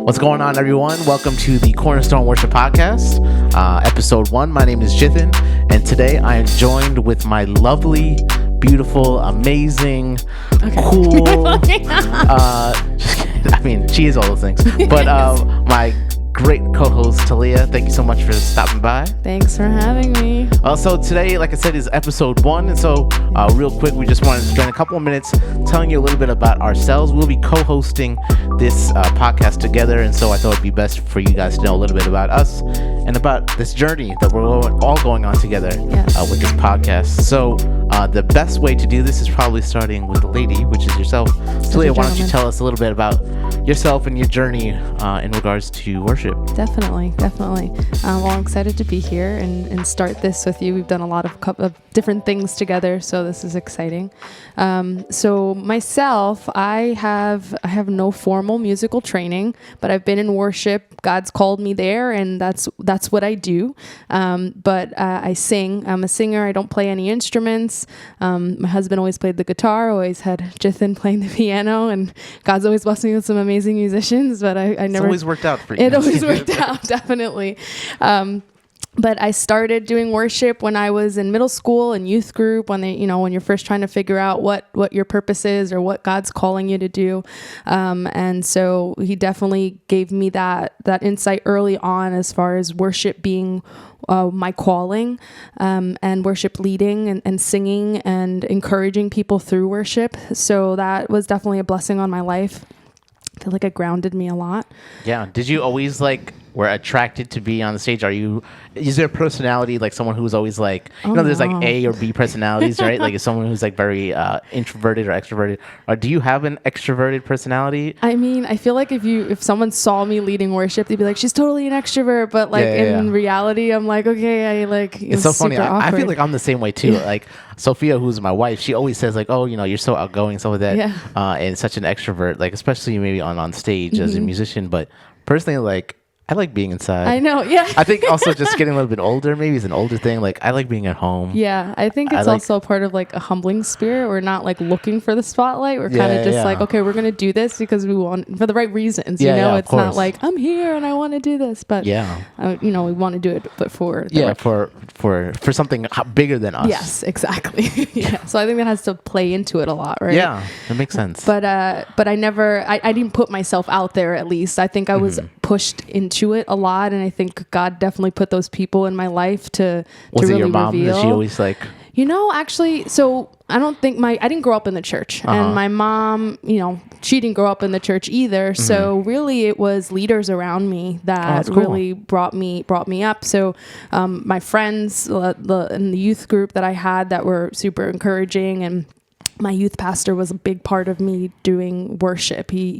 What's going on, everyone? Welcome to the Cornerstone Worship Podcast, episode 1. My name is Jithin, and today I am joined with my lovely, beautiful, amazing, cool, she is all those things, but my great co-host Thalia. Thank you so much for stopping by. Thanks for having me. So today, like I said, is episode 1, and so real quick, we just wanted to spend a couple of minutes telling you a little bit about ourselves. We'll be co-hosting this podcast together, and so I thought it'd be best for you guys to know a little bit about us and about this journey that we're all going on together with this podcast. So the best way to do this is probably starting with the lady, which is yourself. Talia, why don't you tell us a little bit about yourself and your journey in regards to worship? Definitely. Well, I'm excited to be here and start this with you. We've done a lot of different things together, so this is exciting. So myself, I have no formal musical training, but I've been in worship. God's called me there, and that's what I do. But I sing. I'm a singer. I don't play any instruments. My husband always played the guitar, always had Jithin playing the piano, and God's always blessed me with some amazing musicians, but I never... It's always worked out for you. It always worked out, definitely. But I started doing worship when I was in middle school and youth group, when you're first trying to figure out what your purpose is or what God's calling you to do. And so he definitely gave me that insight early on as far as worship being my calling, and worship leading and singing and encouraging people through worship. So that was definitely a blessing on my life. I feel like it grounded me a lot. Yeah. Did you always were attracted to be on the stage? Is there a personality like someone who's always there's like A or B personalities, right? Like is someone who's very introverted or extroverted, or do you have an extroverted personality? I mean, I feel like if someone saw me leading worship, they'd be like, she's totally an extrovert, but in reality, I'm like, okay, it's so funny. I feel like I'm the same way too. Yeah. Like Sophia, who's my wife, she always says you're so outgoing, some of that, and such an extrovert, especially maybe on stage as a musician. But personally, I like being inside. I know, yeah. I think also just getting a little bit older, maybe it's an older thing. I like being at home. Yeah, I think it's also part of a humbling spirit. We're not looking for the spotlight. We're kind of just okay, we're going to do this because we want, for the right reasons. It's not like, I'm here and I want to do this. But, we want to do it, but for something bigger than us. Yes, exactly. So I think that has to play into it a lot, right? Yeah, that makes sense. But I didn't put myself out there, at least. I think I was pushed into it a lot, and I think God definitely put those people in my life to was really it your mom reveal. That she always actually, so I don't think I didn't grow up in the church, and my mom, she didn't grow up in the church either. So really it was leaders around me that really brought me up. So my friends in the youth group that I had that were super encouraging, and my youth pastor was a big part of me doing worship. He,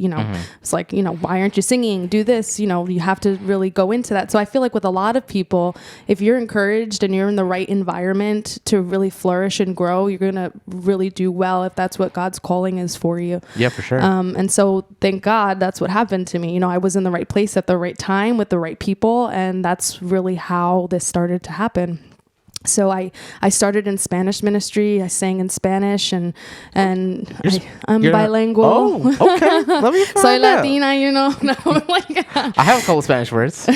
was like, why aren't you singing? Do this, you have to really go into that. So I feel like with a lot of people, if you're encouraged and you're in the right environment to really flourish and grow, you're going to really do well if that's what God's calling is for you. Yeah, for sure. And so thank God that's what happened to me. I was in the right place at the right time with the right people. And that's really how this started to happen. So I started in Spanish ministry. I sang in Spanish, and I'm bilingual. Oh, okay. Let me find Soy out. Latina, No, I have a couple Spanish words.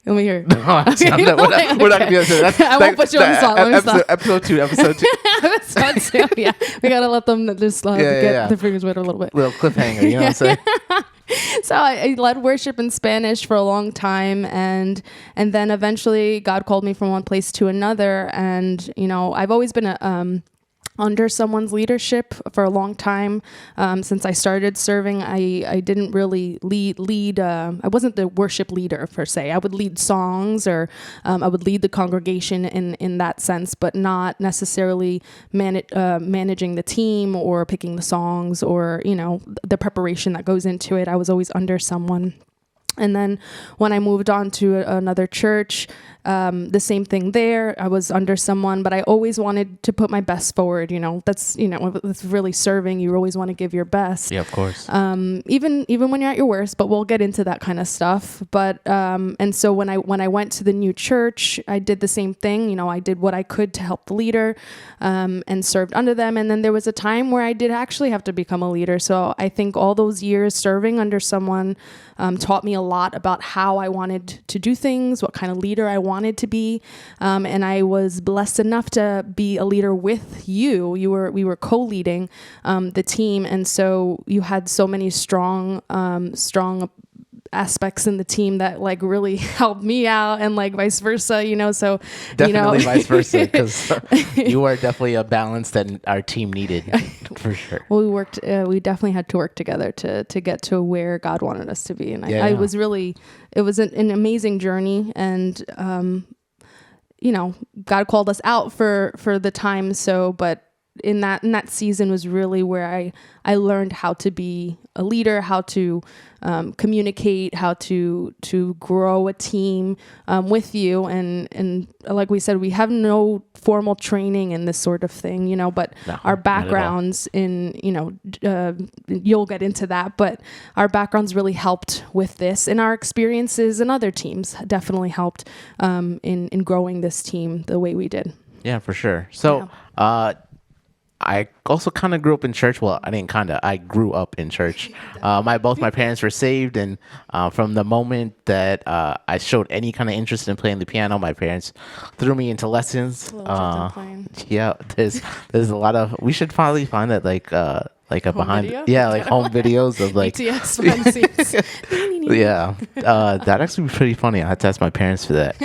Let me hear. No, we're not going to do that. I won't put you on the spot. Episode 2. Episode 2, yeah. We got to let them just get their fingers wet a little bit. Little cliffhanger, you know what I'm saying? So I led worship in Spanish for a long time, and then eventually God called me from one place to another, and I've always been under someone's leadership for a long time. Since I started serving, I didn't really lead. I wasn't the worship leader per se. I would lead songs, or I would lead the congregation in that sense, but not necessarily managing the team or picking the songs or the preparation that goes into it. I was always under someone. And then when I moved on to another church, the same thing there. I was under someone, but I always wanted to put my best forward. That's, it's really serving. You always want to give your best. Yeah, of course. Even when you're at your worst, but we'll get into that kind of stuff. But, and so when I went to the new church, I did the same thing. I did what I could to help the leader, and served under them. And then there was a time where I did actually have to become a leader. So I think all those years serving under someone, taught me a lot about how I wanted to do things, what kind of leader I wanted to be. And I was blessed enough to be a leader with you. We were co-leading the team. And so you had so many strong aspects in the team that like really helped me out, and like vice versa, so definitely vice versa, because you are definitely a balance that our team needed for sure. Well, we definitely had to work together to get to where God wanted us to be. And I was really, it was an amazing journey, and God called us out for the time. So, but in that season was really where I learned how to be a leader, how to communicate, how to grow a team with you, and like we said, we have no formal training in this sort of thing, but our backgrounds in you'll get into that, but our backgrounds really helped with this, and our experiences in other teams definitely helped in growing this team the way we did. Yeah, for sure. So I also kind of grew up in church. Well, I didn't kind of. I grew up in church. Both my parents were saved, and from the moment that I showed any kind of interest in playing the piano, my parents threw me into lessons. Yeah, there's a lot of. We should finally find that like a home behind video? Like home videos of like BTS. Yeah, that'd actually be pretty funny. I had to ask my parents for that.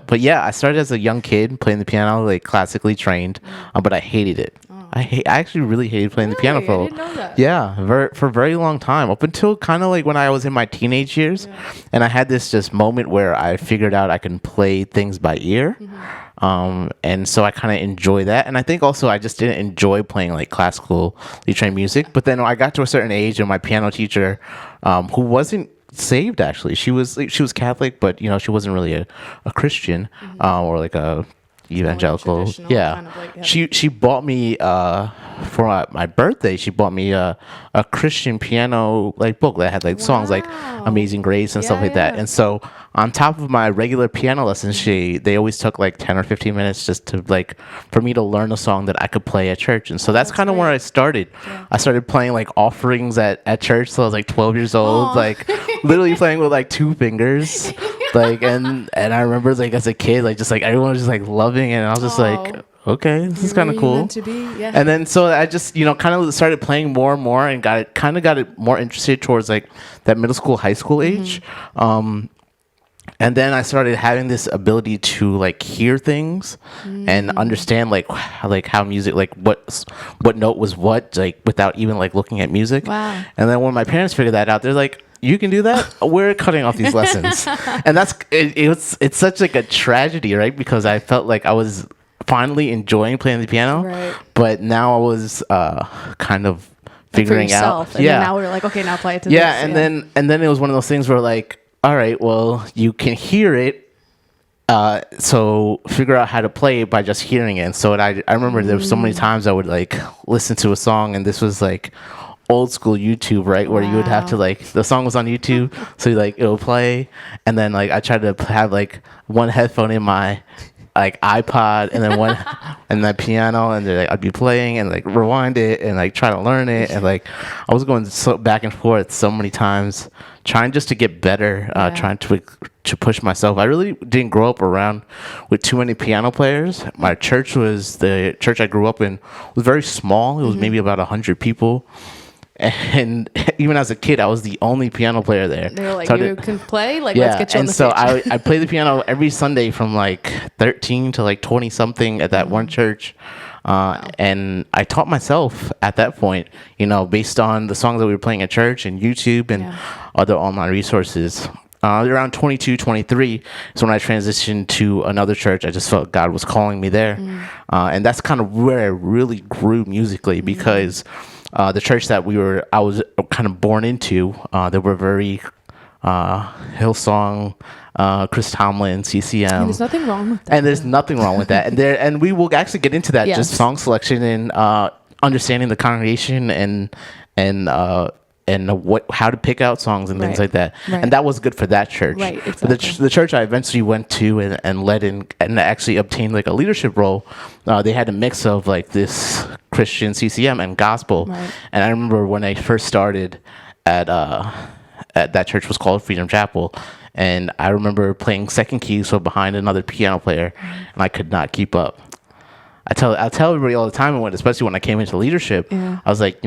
But yeah, I started as a young kid playing the piano, like classically trained, but I hated it. I actually really hated playing the piano I didn't know that. for a very long time, up until kind of like when I was in my teenage years, and I had this just moment where I figured out I can play things by ear. And so I kind of enjoy that, and I think also I just didn't enjoy playing like classically trained music. But then I got to a certain age, and my piano teacher, who wasn't saved, actually, she was Catholic, but she wasn't really a Christian, or like a evangelical. Kind of like, She bought me for my birthday. She bought me a Christian piano like book that had like songs like Amazing Grace and stuff like that. And so on top of my regular piano lessons, they always took like 10 or 15 minutes just to like for me to learn a song that I could play at church. And so that's kind of where I started. I started playing like offerings at church. So I was like 12 years old, like literally playing with like 2 fingers. Like and I remember like as a kid, like just like everyone was just like loving it, and I was just like, okay, this is kind of cool. And then so I just kind of started playing more and more, and got it more interested towards like that middle school, high school age. And then I started having this ability to like hear things and understand like how music, like what note was what, like without even like looking at music. Wow. And then when my parents figured that out, they're like, you can do that? We're cutting off these lessons. And it's such like a tragedy, right? Because I felt like I was finally enjoying playing the piano, right, but now I was kind of figuring out. And then now we're like, okay, now play it to this. And then it was one of those things where like, all right, well, you can hear it, so figure out how to play it by just hearing it. And so I remember there were so many times I would like listen to a song, and this was like old school YouTube, right? Where you would have to like, the song was on YouTube, so like it would play, and then like I tried to have like one headphone in my like iPod, and then one and the piano, and then like, I'd be playing and like rewind it and like try to learn it, and like I was going so back and forth so many times, trying just to get better, trying to push myself. I really didn't grow up around with too many piano players. My church the church I grew up in was very small. It was maybe about 100 people. And even as a kid, I was the only piano player there. They were like, so you can play? Like, let's get you on the stage. And so I played the piano every Sunday from like 13 to like 20 something at that one church. And I taught myself at that point, based on the songs that we were playing at church and YouTube and other online resources. Around 22, 23 is when I transitioned to another church. I just felt God was calling me there. And that's kind of where I really grew musically, because the church that I was kind of born into, they were very Hillsong, Chris Tomlin, CCM. And there's nothing wrong with that. And there's nothing wrong with that. And we will actually get into that, Yes. just song selection and understanding the congregation and how to pick out songs and things Right. like that. Right. And that was good for that church. Right, But exactly. the church I eventually went to and led in and actually obtained like a leadership role, they had a mix of like this Christian CCM and gospel. Right. And I remember when I first started at that church was called Freedom Chapel. And I remember playing second key, so behind another piano player, and I could not keep up. I tell everybody all the time, and especially when I came into leadership, Yeah. I was like,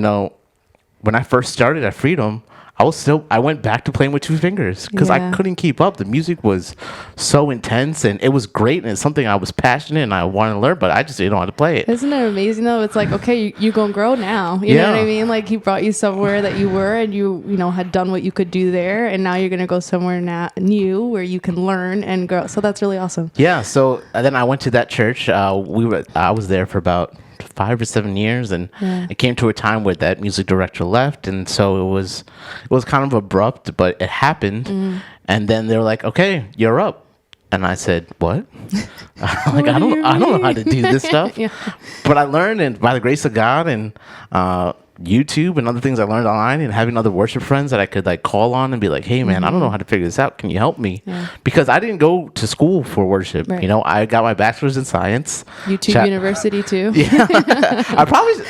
when I first started at Freedom, I went back to playing with two fingers because I Yeah. couldn't keep up. The music was so intense, and it was great, and it's something I was passionate and I wanted to learn, but I just didn't know how to play it. Isn't it amazing though? It's like, okay, you gonna grow now. You know what I Yeah. mean? Like he brought you somewhere that you were and you had done what you could do there, and now you're gonna go somewhere new where you can learn and grow. So that's really awesome. Yeah, so then I went to that church. I was there for about 5 or 7 years, and Yeah. it came to a time where that music director left, and so it was kind of abrupt, but it happened. Mm. And then they were like, "Okay, you're up," and I said, "What?" Like What I do don't you know how to mean? do this stuff. Yeah. But I learned, and by the grace of God and YouTube and other things I learned online, and having other worship friends that I could like call on and be like, "Hey man, I don't know how to figure this out. Can you help me?" Yeah. Because I didn't go to school for worship. Right. I got my bachelor's in science. YouTube University too. I probably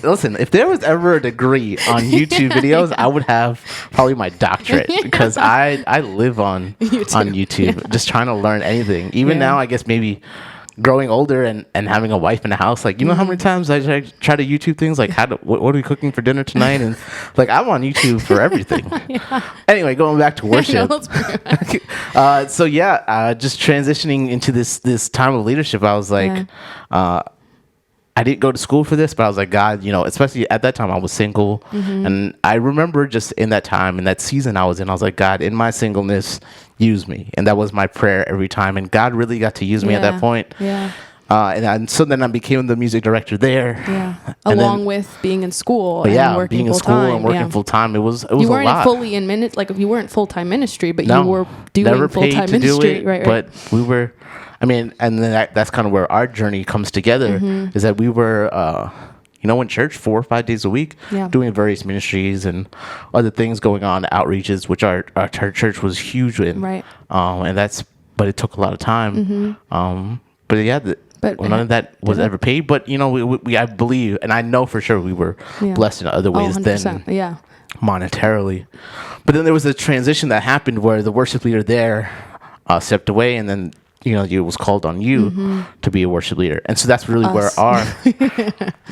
listen. If there was ever a degree on YouTube videos, I would have probably my doctorate because I live on YouTube, just trying to learn anything. Even Yeah. now, I guess maybe growing older and having a wife in the house, like how many times I try to YouTube things like what are we cooking for dinner tonight, and like I'm on YouTube for everything. Anyway, going back to worship. So yeah, just transitioning into this time of leadership, I was like, I didn't go to school for this, but I was like, God, especially at that time I was single. And I remember just in that time, in that season I was in, I was like, God, in my singleness, use me. And that was my prayer every time. And God really got to use me at that point. Yeah. And so then I became the music director there. Yeah. And Along then- with being in school and yeah, working being in full school time. and working full time. It was You a weren't lot. fully in minute, like you weren't full time ministry, but No, you were doing never full paid time to do ministry. it, Right. but we were. I mean, and then that's kind of where our journey comes together. Is that we were, in church 4 or 5 days a week, Yeah. doing various ministries and other things going on, outreaches, which our church was huge in. Right. But it took a lot of time. But yeah, But- none of that was ever paid. But I believe, and I know for sure we were Yeah. blessed in other ways 100%. than Yeah. monetarily. But then there was a transition that happened where the worship leader there stepped away, and then it was called on you to be a worship leader, and so that's really where Us. our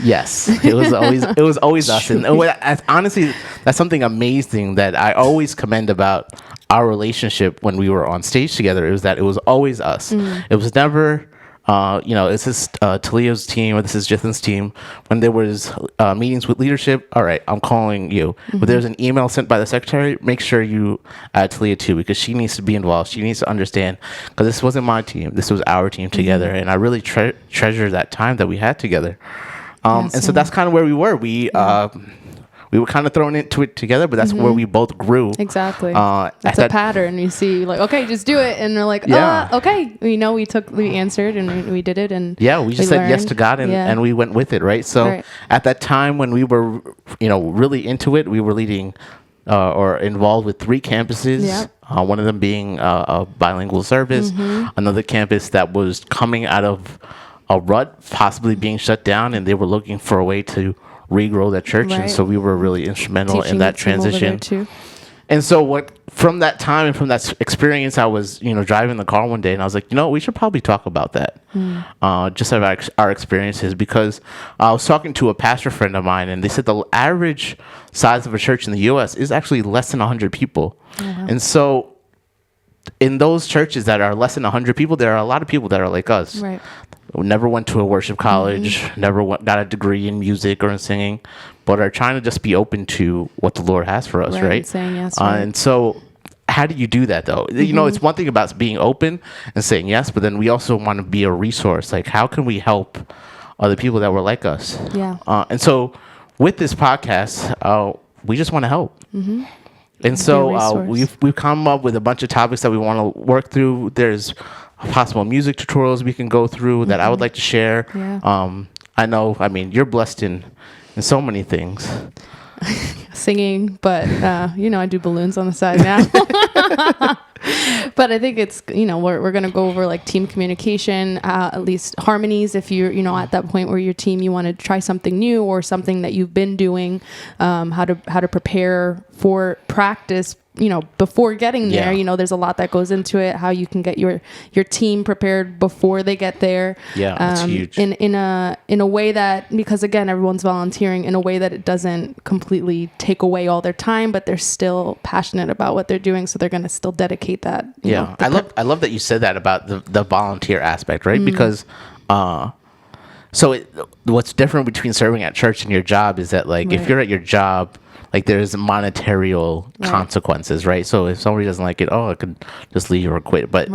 yes, it was always us. And honestly, that's something amazing that I always commend about our relationship when we were on stage together. It was that it was always us. It was never. This is Talia's team or this is Jithin's team. When there was meetings with leadership, all right, I'm calling you. But there's an email sent by the secretary, make sure you add Talia too, because she needs to be involved. She needs to understand, because this wasn't my team. This was our team together. And I really treasure that time that we had together. And so that's kind of where we were. We were kind of thrown into it together, but that's where we both grew. Exactly. That's a pattern. You see, like, okay, just do it. And they're like, okay. We answered and we did it. And yeah, we just said yes to God and we went with it, right? So at that time when we were, really into it, we were leading or involved with 3 campuses. Yep. One of them being a bilingual service, another campus that was coming out of a rut, possibly being shut down, and they were looking for a way to regrow that church. And so we were really instrumental in that transition. And so from that time and from that experience, I was, driving the car one day and I was like, we should probably talk about that. Just about our experiences, because I was talking to a pastor friend of mine and they said the average size of a church in the U.S. is actually less than 100 people. And so in those churches that are less than 100 people, there are a lot of people that are like us. Right. Never went to a worship college, never got a degree in music or in singing, but are trying to just be open to what the Lord has for us, right? Saying yes. And so how do you do that, though? It's one thing about being open and saying yes, but then we also want to be a resource. Like, how can we help other people that were like us? Yeah. And so with this podcast, we just want to help. And so we've come up with a bunch of topics that we want to work through. There's possible music tutorials we can go through that I would like to share. Yeah. I know, I mean, you're blessed in so many things. Singing, but I do balloons on the side now. But I think it's, we're going to go over like team communication, at least harmonies. If you're, at that point where your team, you want to try something new or something that you've been doing, how to prepare for practice, before getting there. There's a lot that goes into it, how you can get your team prepared before they get there. Yeah, that's huge. In a way that, because again, everyone's volunteering in a way that it doesn't completely take away all their time, but they're still passionate about what they're doing, so they're going to still dedicate that. I love that you said that about the volunteer aspect, right? Because what's different between serving at church and your job is that if you're at your job, there's monetary consequences, right? So if somebody doesn't like it, I could just leave or quit. But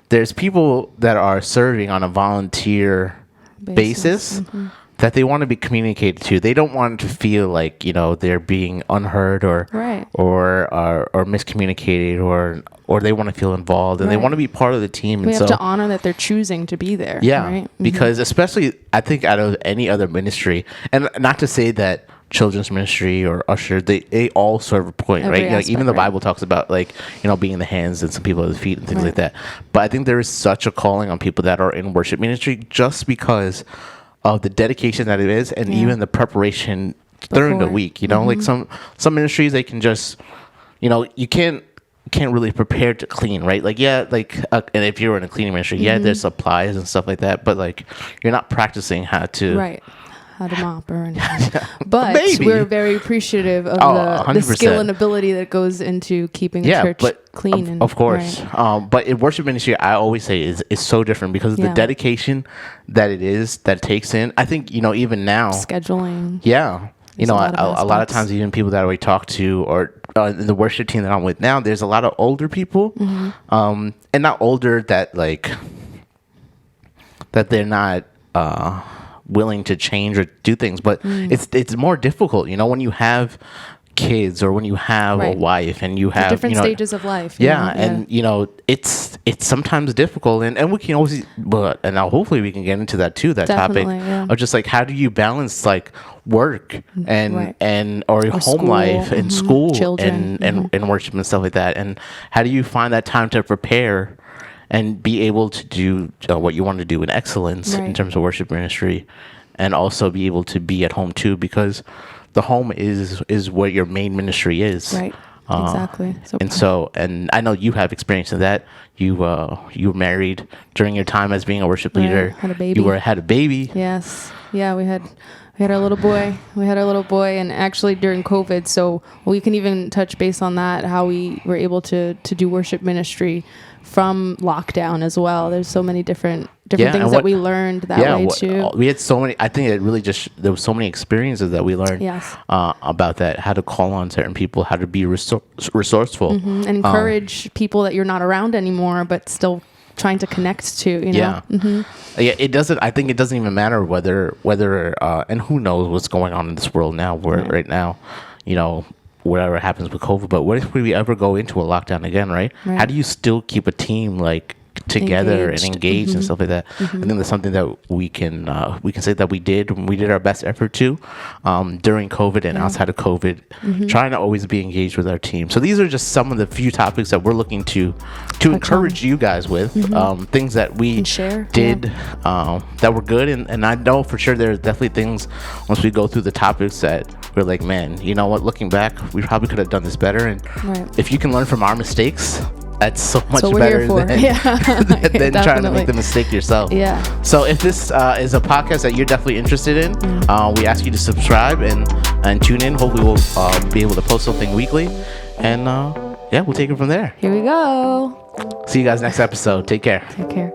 there's people that are serving on a volunteer basis that they want to be communicated to. They don't want to feel like they're being unheard or miscommunicated or they want to feel involved and they want to be part of the team. We have to honor that they're choosing to be there. Yeah, right? Because especially I think out of any other ministry, and not to say that children's ministry or usher, they all serve a point, right? Aspect, even the Bible talks about being the hands and some people are the feet and things like that. But I think there is such a calling on people that are in worship ministry just because of the dedication that it is and even the preparation during the week. Some ministries, they can just you can't really prepare to clean, right? And if you're in a cleaning ministry, there's supplies and stuff like that, but you're not practicing how to how to mop or anything. But we're very appreciative of the skill and ability that goes into keeping a church clean. Of course. Right. But in worship ministry, I always say is so different because of the dedication that it takes in. I think, even now. Scheduling. Yeah. A lot of times even people that we talk to or in the worship team that I'm with now, there's a lot of older people. And not older that that they're not willing to change or do things, but it's more difficult when you have kids or when you have a wife and you have different stages of life. And it's sometimes difficult and we can always and now hopefully we can get into that too, topic of just how do you balance work and or home school, life and school children, and worship and stuff like that, and how do you find that time to prepare and be able to do what you want to do in excellence in terms of worship ministry, and also be able to be at home too, because the home is where your main ministry is. Right. Exactly. And I know you have experience in that. You were married during your time as being a worship leader. Had a baby. Had a baby. Yes. Yeah, we had our little boy. And actually during COVID, so we can even touch base on that, how we were able to do worship ministry from lockdown as well. There's so many different things that we learned that way too. We had so many. I think it really there was so many experiences that we learned about that, how to call on certain people, how to be resourceful, and encourage people that you're not around anymore, but still trying to connect to. Yeah, it doesn't. I think it doesn't even matter whether and who knows what's going on in this world now. Right now, whatever happens with COVID, but what if we ever go into a lockdown again, right? How do you still keep a team together and engaged and stuff like that? I think that's something that we can say that we did our best effort to during COVID and outside of COVID, trying to always be engaged with our team. So these are just some of the few topics that we're looking to encourage you guys with, things that we did that were good, and I know for sure there's definitely things once we go through the topics that we're like, man, you know what, looking back, we probably could have done this better. And if you can learn from our mistakes, that's so much better than trying to make the mistake yourself. Yeah. So if this is a podcast that you're definitely interested in, we ask you to subscribe and tune in. Hopefully we'll be able to post something weekly. And we'll take it from there. Here we go. See you guys next episode. Take care. Take care.